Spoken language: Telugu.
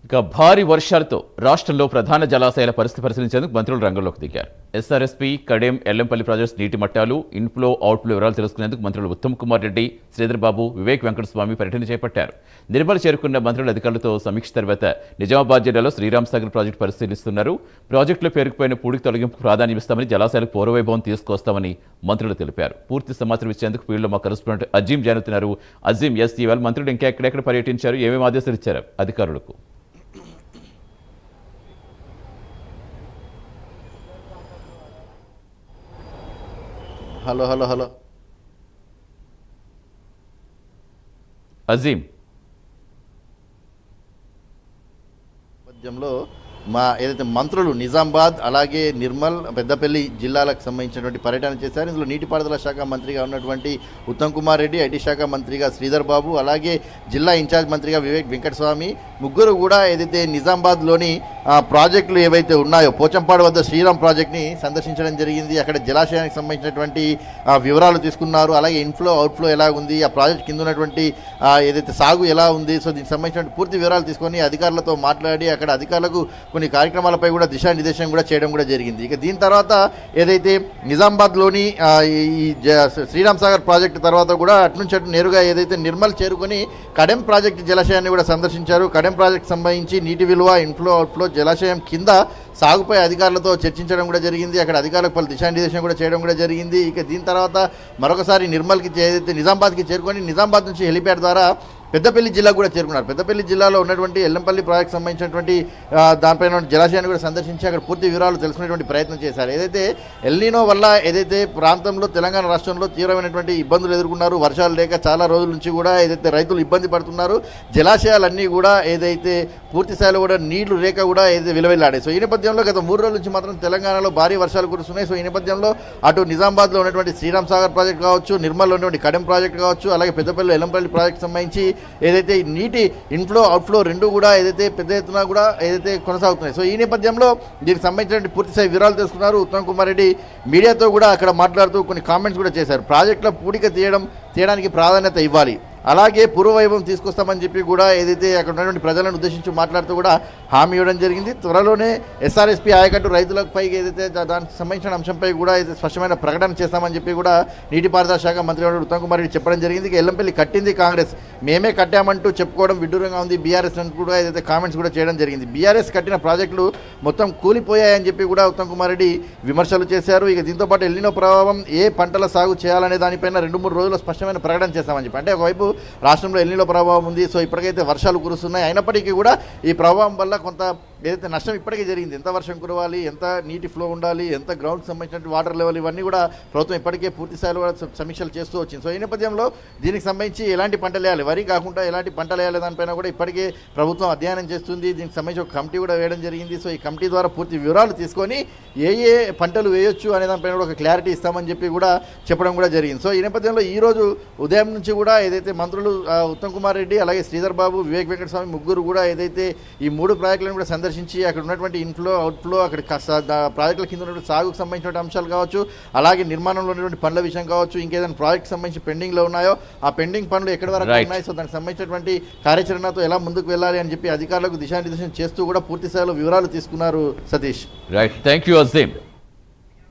ఇక భారీ వర్షాలతో రాష్ట్రంలో ప్రధాన జలాశయాల పరిస్థితి పరిశీలించేందుకు మంత్రులు రంగంలోకి దిగారు. ఎస్ఆర్ఎస్పీ, కడెం, ఎల్లంపల్లి ప్రాజెక్ట్స్ నీటి మట్టాలు, ఇన్ఫ్లో, అవుట్ఫ్లో వివరాలు తెలుసుకునేందుకు మంత్రులు ఉత్తమ్ కుమార్ రెడ్డి, శ్రీధర్ బాబు, వివేక్ వెంకటస్వామి పర్యటన చేపట్టారు. నిర్మల్ చేరుకున్న మంత్రుల అధికారులతో సమీక్ష తర్వాత నిజామాబాద్ జిల్లాలో శ్రీరామ్ సాగర్ ప్రాజెక్టు పరిశీలిస్తున్నారు. ప్రాజెక్టులో పేరుకుపోయిన పూడికి తొలగింపుకు ప్రాధాన్యమిస్తామని, జలాశయాలకు పూర్వవైభవం తీసుకొస్తామని మంత్రులు తెలిపారు. పూర్తి సమాచారం ఇచ్చేందుకు ఫీల్డ్లో మా కరెస్పాండెంట్ అజీం జానుతున్నారు. అజీం, ఇవాళ మంత్రులు ఇంకా ఎక్కడెక్కడ పర్యటించారు, ఏమేమి ఆదేశాలు ఇచ్చారు అధికారులకు? హలో హలో హలో అజీం, మధ్యంలో ఏదైతే మంత్రులు నిజామాబాద్ అలాగే నిర్మల్, పెద్దపల్లి జిల్లాలకు సంబంధించినటువంటి పర్యటన చేశారు. ఇందులో నీటిపారుదల శాఖ మంత్రిగా ఉన్నటువంటి ఉత్తమ్ కుమార్ రెడ్డి, ఐటీ శాఖ మంత్రిగా శ్రీధర్ బాబు, అలాగే జిల్లా ఇన్ఛార్జ్ మంత్రిగా వివేక్ వెంకటస్వామి ముగ్గురు కూడా ఏదైతే నిజామాబాద్లోని ప్రాజెక్టులు ఏవైతే ఉన్నాయో పోచంపాడు వద్ద శ్రీరామ్ ప్రాజెక్ట్ని సందర్శించడం జరిగింది. అక్కడ జలాశయానికి సంబంధించినటువంటి వివరాలు తీసుకున్నారు. అలాగే ఇన్ఫ్లో, అవుట్ఫ్లో ఎలా ఉంది, ఆ ప్రాజెక్ట్ కింద ఉన్నటువంటి ఏదైతే సాగు ఎలా ఉంది, సో దీనికి సంబంధించిన పూర్తి వివరాలు తీసుకొని అధికారులతో మాట్లాడి అక్కడ అధికారులకు కొన్ని కార్యక్రమాలపై కూడా దిశానిర్దేశం కూడా చేయడం కూడా జరిగింది. ఇక దీని తర్వాత ఏదైతే నిజామాబాద్లోని ఈ శ్రీరామ్ సాగర్ ప్రాజెక్టు తర్వాత కూడా అటు నేరుగా ఏదైతే నిర్మల్ చేరుకొని కడెం ప్రాజెక్టు జలాశయాన్ని కూడా సందర్శించారు. కడెం ప్రాజెక్టు సంబంధించి నీటి విలువ, ఇన్ఫ్లో, అవుట్ఫ్లో, జలాశయం కింద సాగుపై అధికారులతో చర్చించడం కూడా జరిగింది. అక్కడ అధికారులకు పలు దిశానిర్దేశం కూడా చేయడం కూడా జరిగింది. ఇక దీని తర్వాత మరొకసారి నిర్మల్కి ఏదైతే నిజామాబాద్కి చేరుకొని నిజామాబాద్ నుంచి హెలిప్యాడ్ ద్వారా పెద్దపల్లి జిల్లాకు కూడా చేరుకున్నారు. పెద్దపల్లి జిల్లాలో ఉన్నటువంటి ఎల్లంపల్లి ప్రాజెక్ట్ సంబంధించినటువంటి దానిపైన జలాశయాన్ని కూడా సందర్శించి అక్కడ పూర్తి వివరాలు తెలుసుకునేటువంటి ప్రయత్నం చేశారు. ఏదైతే ఎల్నినో వల్ల ఏదైతే ప్రాంతంలో తెలంగాణ రాష్ట్రంలో తీవ్రమైనటువంటి ఇబ్బందులు ఎదుర్కొన్నారు, వర్షాలు లేక చాలా రోజుల నుంచి కూడా ఏదైతే రైతులు ఇబ్బంది పడుతున్నారు, జలాశయాలన్నీ కూడా ఏదైతే పూర్తి స్థాయిలో కూడా నీళ్లు లేక కూడా ఏదైతే విలువెల్లాడాయి. సో ఈ నేపథ్యంలో గత 3 రోజుల నుంచి మాత్రం తెలంగాణలో భారీ వర్షాలు కురుస్తున్నాయి. సో ఈ నేపథ్యంలో అటు నిజామాబాద్లో ఉన్నటువంటి శ్రీరామ్ సాగర్ ప్రాజెక్ట్ కావచ్చు, నిర్మల్లో ఉన్నటువంటి కడెం ప్రాజెక్ట్ కావచ్చు, అలాగే పెద్దపల్లి ఎల్లంపల్లి ప్రాజెక్ట్ సంబంధించి ఏదైతే నీటి ఇన్ఫ్లో, అవుట్ఫ్లో రెండు కూడా ఏదైతే పెద్ద ఎత్తున కూడా ఏదైతే కొనసాగుతున్నాయి. సో ఈ నేపథ్యంలో దీనికి సంబంధించిన పూర్తిస్థాయి వివరాలు తెలుసుకున్నారు. ఉత్తమ్ కుమార్ రెడ్డి మీడియాతో కూడా అక్కడ మాట్లాడుతూ కొన్ని కామెంట్స్ కూడా చేశారు. ప్రాజెక్టుల పూడిక తీయడానికి ప్రాధాన్యత ఇవ్వాలి, అలాగే పూర్వవైభవం తీసుకొస్తామని చెప్పి కూడా ఏదైతే అక్కడ ఉన్నటువంటి ప్రజలను ఉద్దేశించి మాట్లాడుతూ కూడా హామీ ఇవ్వడం జరిగింది. త్వరలోనే ఎస్ఆర్ఎస్పీ ఆయకట్టు రైతులపై ఏదైతే దానికి సంబంధించిన అంశంపై కూడా ఏదైతే స్పష్టమైన ప్రకటన చేస్తామని చెప్పి కూడా నీటిపారుదల శాఖ మంత్రి ఉత్తమ్ కుమార్ రెడ్డి చెప్పడం జరిగింది. ఎల్లంపల్లి కట్టింది కాంగ్రెస్, మేమే కట్టామంటూ చెప్పుకోవడం విడ్డూరంగా ఉంది బీఆర్ఎస్ అని కూడా ఏదైతే కామెంట్స్ కూడా చేయడం జరిగింది. బీఆర్ఎస్ కట్టిన ప్రాజెక్టులు మొత్తం కూలిపోయాయని చెప్పి కూడా ఉత్తమ్ కుమార్ రెడ్డి విమర్శలు చేశారు. ఇక దీంతోపాటు ఎల్నినో ప్రభావం ఏ పంటల సాగు చేయాలనే దానిపైన 2-3 రోజుల్లో స్పష్టమైన ప్రకటన చేస్తామని చెప్పి, అంటే ఒకవైపు రాష్ట్రంలో ఎల్నినో ప్రభావం ఉంది, సో ఇప్పటికైతే వర్షాలు కురుస్తున్నాయి, అయినప్పటికీ కూడా ఈ ప్రభావం వల్ల కొంత ఏదైతే నష్టం ఇప్పటికే జరిగింది, ఎంత వర్షం కురవాలి, ఎంత నీటి ఫ్లో ఉండాలి, ఎంత గ్రౌండ్కి సంబంధించిన వాటర్ లెవెల్, ఇవన్నీ కూడా ప్రభుత్వం ఇప్పటికే పూర్తి స్థాయిలో సమీక్షలు చేస్తూ వచ్చింది. సో ఈ నేపథ్యంలో దీనికి సంబంధించి ఎలాంటి పంటలు వేయాలి, వరి కాకుండా ఎలాంటి పంటలు వేయాలి దానిపైన కూడా ఇప్పటికే ప్రభుత్వం అధ్యయనం చేస్తుంది. దీనికి సంబంధించి ఒక కమిటీ కూడా వేయడం జరిగింది. సో ఈ కమిటీ ద్వారా పూర్తి వివరాలు తీసుకొని ఏ పంటలు వేయొచ్చు అనే దానిపైన కూడా ఒక క్లారిటీ ఇస్తామని చెప్పి కూడా చెప్పడం కూడా జరిగింది. సో ఈ నేపథ్యంలో ఈరోజు ఉదయం నుంచి కూడా ఏదైతే మంత్రులు ఉత్తమ్ కుమార్ రెడ్డి, అలాగే శ్రీధర్ బాబు, వివేక్ వెంకటస్వామి ముగ్గురు కూడా ఏదైతే ఈ 3 ప్రాజెక్టులను కూడా సందర్శించి అక్కడ ఉన్నటువంటి ఇన్ఫ్లో, అవుట్ఫ్లో, అక్కడ ప్రాజెక్టుల కింద ఉన్నటువంటి సాగుకు సంబంధించిన అంశాలు కావచ్చు, అలాగే నిర్మాణంలో ఉన్నటువంటి పనుల విషయం కావచ్చు, ఇంకేదైనా ప్రాజెక్ట్ సంబంధించి పెండింగ్లో ఉన్నాయో ఆ పెండింగ్ పనులు ఎక్కడి వరకు ఉన్నాయి, సో దానికి సంబంధించినటువంటి కార్యాచరణతో ఎలా ముందుకు వెళ్ళాలి అని చెప్పి అధికారులకు దిశానిర్దేశం చేస్తూ కూడా పూర్తి స్థాయిలో వివరాలు తీసుకున్నారు. Satish, right, thank you Azeem.